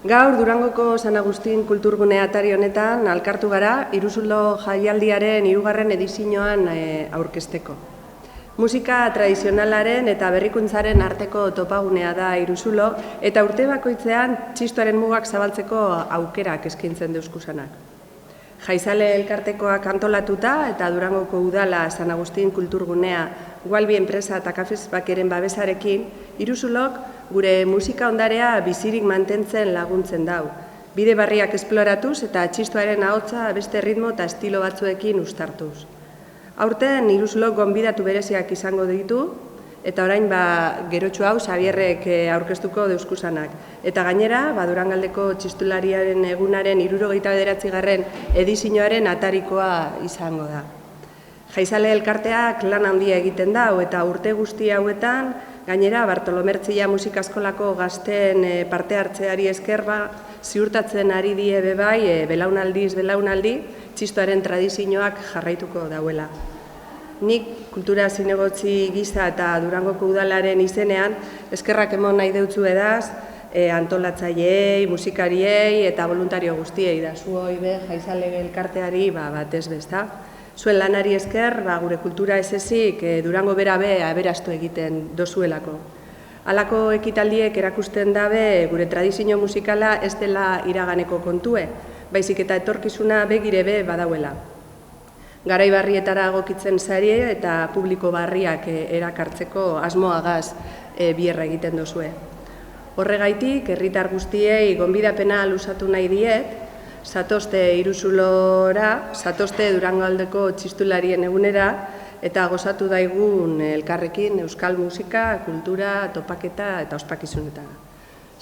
Gaur Durangoko San Agustin kulturgune atari honetan alkartu gara Iruzulo jaialdiaren 3. edizioan aurkezteko. Musika tradizionalaren eta berrikuntzaren arteko topagunea da Iruzulo eta urte bakoitzean txistuaren mugak zabaltzeko aukerak eskaintzen deuskusanak. Jaizale elkartekoak antolatuta eta Durangoko udala San Agustin kulturgunea Gualbi enpresa eta Kafes Bakeren babesarekin, Iruzulok gure musika ondarea bizirik mantentzen laguntzen dau. Bide barriak esploratuz eta txistuaren ahotsa beste ritmo eta estilo batzuekin uztartuz. Aurten Iruzulok gonbidatu bereziak izango ditu, eta orain gerotxu hau Xabierrek aurkeztuko deuskusanak. Eta gainera, Durangaldeko txistulariaren egunaren 69. edizioaren atarikoa izango da. Jaizale elkarteak lan handia egiten dau eta urte guzti hauetan, gainera Bartolomertzia musikaskolako gazten parte hartzeari esker ziurtatzen ari die bebai belaunaldiz belaunaldi txistuaren tradizioak jarraituko dauela. Nik kultura zinegotzi gisa eta Durangoko udalaren izenean eskerrak emon nahi deutzu edaz antolatzaileei, musikariei eta voluntario guztiei da zuoi be Jaizale elkarteari batez bezta. Zuen lanari esker gure kultura ez ezik Durango bera be aberastu egiten dozuelako. Halako ekitaldiek erakusten dabe gure tradizio musikala ez dela iraganeko kontue, baizik eta etorkizuna begire be badauela. Garai barrietara egokitzen zarie eta publiko barriak erakartzeko asmoagaz bierra egiten dozue. Horregaitik, herritar guztiei gonbidapena luzatu nahi diet, zatozte Iruzulora, zatozte Durangaldeko txistularien egunera, eta gozatu daigun elkarrekin euskal musika, kultura, topaketa eta ospakizunetan.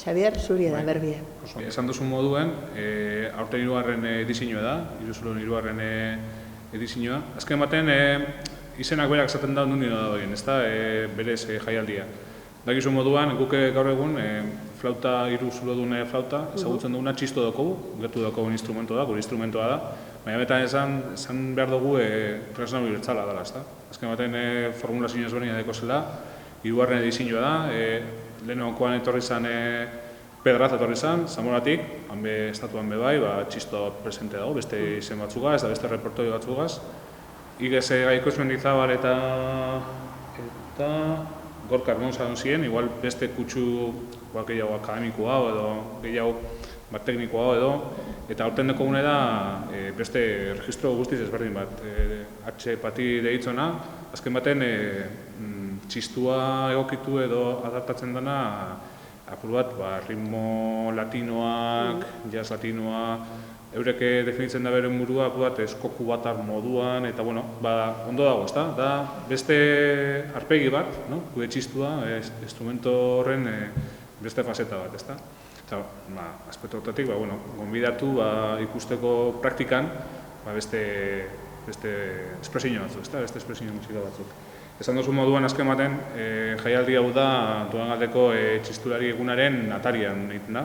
Xabier, zuri da berbie. Esan duzun moduen, aurten 3. edizioa da, Iruzulon 3. edizioa. Azken baten, izenak berak zaten da nuni da doien, ez da, berez jaialdia. Dakizu moduan, guk gaur egun, flauta, Iruzulodun flauta, ezagutzen duguna txisto dokogu, gertu dokogun instrumentoa da, gure instrumentoa da, baina betan esan behar dugu profesional biretzala dela, ez da. Azken baten, formulazio ezberdina deko zela, 3. edizioa da, lehenengokoan etorri zen Pedraz etorri zen, Zamoratik, hanbe estatuan bebai, txisto presente dago, beste izen batzugaz, eta beste repertorio batzugaz. Igez Gaikoz Mendizabal eta Gorka Armonzan ziren, igual beste kutsu gehiago akademikoa edo gehiago teknikoa edo, eta aurten dekogune da beste registro guztiz ezberdin bat. H pati deitzona, azken baten txistua egokitu edo adaptatzen dena apur bat, ritmo latinoak, jazz latinoa, eurek definitzen da beren burua, apur bat, eskoku batar moduan, eta bueno, ondo dago, ez da? Da beste arpegi bat, gure txistua, instrumento horren beste faceta bat, ez da? Eta, aspektu horretatik, gonbidatu ikusteko praktikan beste espresio batzuk, ez da? Beste espresio musika batzuk. Esan duzu moduan azken baten, jaialdi hau da Durangaldeko txistulari egunaren atarian egiten da.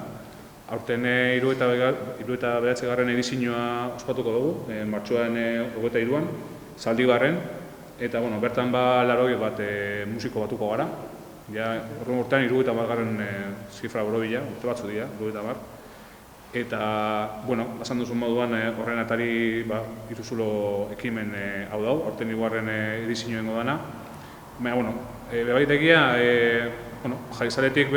Aurten 69. edizioa ospatuko dugu, martxoaren 23an, Zaldibarren, eta bertan 80 bat musiko batuko gara. Horren urtean 71. Zifra borobila, urte batzu dira, 70 bat. Eta, esan duzun moduan, horren atari Iruzulo ekimen hau dau, aurten 3. edizioengo dana. Baina, bebaitegia, Jaizaletik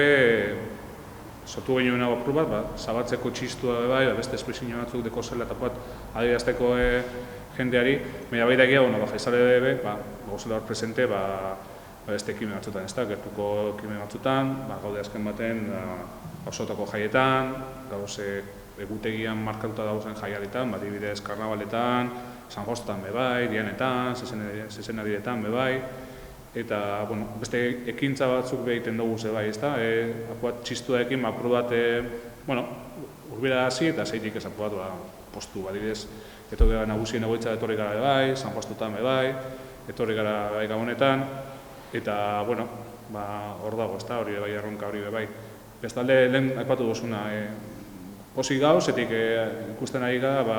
sortu genuen hau apur bat, zabatzeko txistua bebai, beste espresio batzuk deko zela eta adierazteko jendeari. Baina bebaitegia, Jaizale gozela hor presente, beste ekimen batzutan, ez da, gertuko ekimen batzutan, gaude azken baten, osotako jaietan, gauze egutegian markatuta dauzen jaialetan, adibidez karnabaletan, San Jostotan bebai, dianetan, zezenadietan bebai, eta beste ekintza batzuk behiten dugu zebai, ez da, apuat txistuaekin apur bat, urbila hasi eta zeitik ez apuat postu, adibidez, etorri gara nagusien egoitza etorri gara bebai, San Jostotan bebai, etorri gara bebai gabonetan, eta, hor dago, ez da, hori bebai, erronka hori bebai. Bestalde, lehen aipatu duzuna, pozik gauz, etik ikusten ari gara,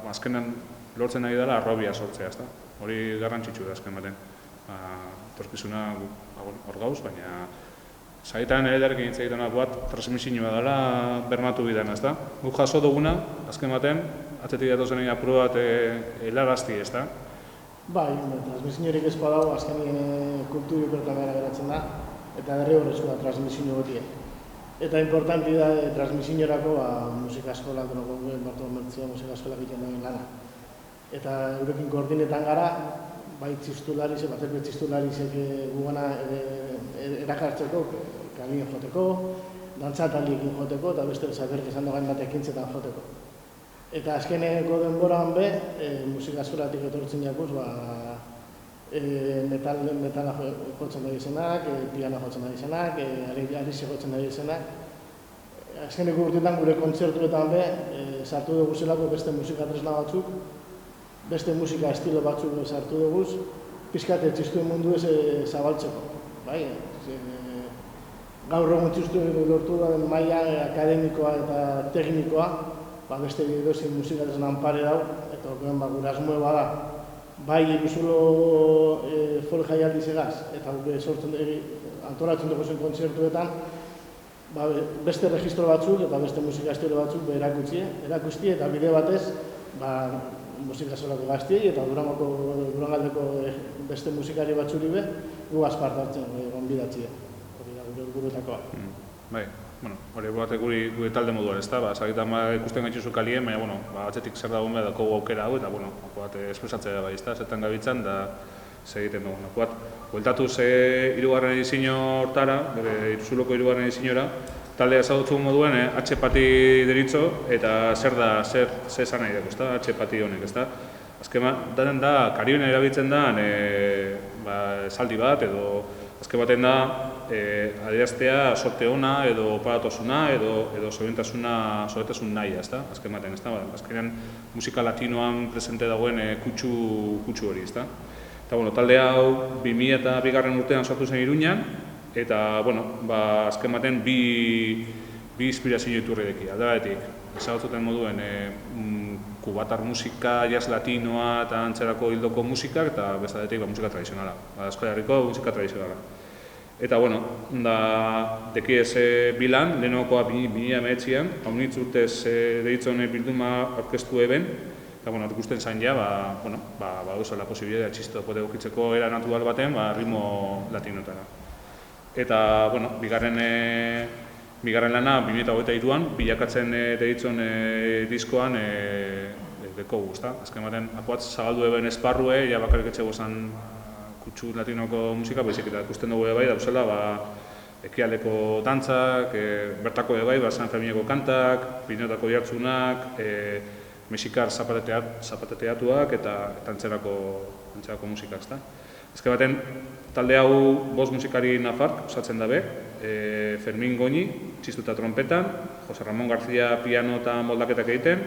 azkenan lortzen ari dela arrobia sortzea, ez da. Hori garrantzitsu da azken baten. Etorkizuna hor gauz, baina Zaitan ere derrekin hitz egiten bat, transmisioa dela bermatu bidean, ezta? Guk jaso duguna, azken baten, atzetik datozen apuru bat helarazti, ezta? Bai, transmisiorik ez badago, azkenien kulturiko kamera geratzen da, eta derrigorrezkoa da transmisio gotie. Eta importanti da transmisiorako musika eskolak, Bartolo Mertzia musika eskolak egiten duen lana. Eta eurekin koordinetan gara, bai txistularizek, baterbe txistularizek gugana erakartzeko, kalien joteko, dantzataldiekin joteko, eta beste zaberk esan dogain bat ekintzetan joteko. Eta azkeneko denboran be, musika eskolatik etortzen jakuz, metala jotzen da izenak, piano jotzen da izenak, arize jotzen da izenak. Azkeneko urteetan gure kontzertuetan be, sartu dugu zelako beste musika tresna batzuk, beste musika estilo batzuk sartu dugu, pixkat txistuen mundu ez zabaltzeko. Bai, gaur egun txistuen lortu den maila akademikoa eta teknikoa, beste edozein musika tresnan pare dau, eta gure asmoe bada, bai Iruzulo folk jaialdi segaz, eta antolatzen dugu zen kontzertuetan, beste registro batzuk eta beste musika estilo batzuk erakusti eta bide batez musika solako gaztiei eta Durangaldeko beste musikari batzuri be gu azpart hartzen gonbidatzea. Hori da gure helburuetakoa. Bai, hori batek gure talde moduan, ezta? Zagitan ikusten gaitzuzu kalien, baina atzetik zer dagoen behar dago aukera hau, eta bat espresatzea bai, ezta? Zertan gabitzan, da segiten dugu. Bueltatuz hirugarren edizio hortara, Iruzuloko hirugarren ediziora, taldea ezagutzen moduen H-pati deritzo, eta zer esan nahi dugu, ezta? H-pati honek, ezta? Azken da, Karionen erabiltzen da, esaldi bat, edo azken baten da, adieraztea sorte ona, edo oparatosuna, edo zoretasun nahi, ezta? Azken baten, ezta? Azkenean musika latinoan presente dagoen kutsu hori, ezta? Eta, talde hau 2002 urtean sortu zen Iruñan, eta, azken baten bi inspirazio iturri deki. Alde batetik, ezagutzen moduen kubatar musika, jazz latinoa eta antzerako hildoko musikak, eta bestatetik musika tradizionala, Euskal Herriko musika tradizionala. Eta, deki ez bilan, lehenagokoa 2009an, haunitz urtez deritzen bilduma aurkeztu eben, eta, ikusten zain ja, la posibilidad txisto pote ukitzeko era natural baten, ritmo latinotara. Eta, bigarren lana, 2023an, bilakatzen deritzen diskoan deko guzta. Azken baten, apuatz zabaldu eben esparrue, ja bakarrik etxego zan kutsu latinoko musika, baizik eta ikusten dugu bai, dauzela, ekialdeko dantzak, bertako bai, San Fermineko kantak, Pirinotako jartzunak, mexikar zapateteatuak eta antzerako musikak, ezta? Azken baten, talde hau 5 musikari nafark osatzen dabe, Fermin Goñi, txistu eta trompetan, Jose Ramon García piano eta moldaketak egiten,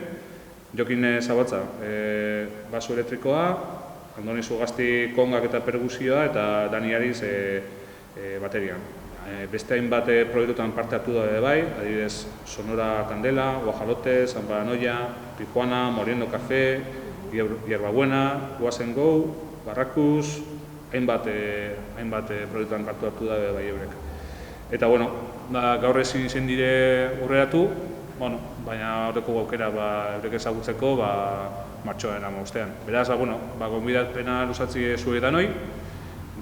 Jokin Zabatza, baso elektrikoa, Andoni Zugasti kongak eta pergusioa, eta Dani Ariz baterian. Beste hainbat proiektuetan parte hartu da bai, adibidez Sonora Candela, Guajalote, San Paranoia, Tijuana, Moriendo Café, Hierbabuena, Was & Go, Barrakus, hainbat proiektuetan parte hartu da bai eurek. Eta, gaur ezin dire urreratu, baina horreko gaukera eurek ezagutzeko martxoaren 15. Beraz, gonbidatpena lusatzi zuetan hoi,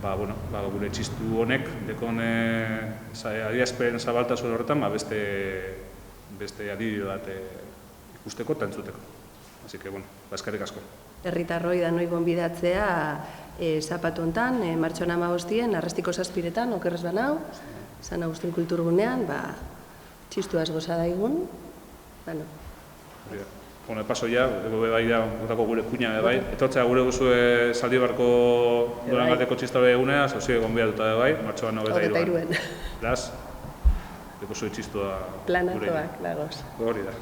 gure txistu honek, dekon adierazpen zabaltasun horretan, beste adibide bat ikusteko eta entzuteko. Así que, eskerrik asko. Herritarroi danoi gonbidatzea zapatu hontan, martxoan 15, Arrastiko 7etan, okerrez banau, San Agustin kulturgunean, txistuaz goza daigun. Paso ja, bai da, gure kuña bai. Etortzea gure guzue Zaldibarko Durangaldeko txistore egunea, zauzio gonbidatuta bai, martxoan 23an. Beraz, deko zuen txistua Planatoak, lagoz. Hori da.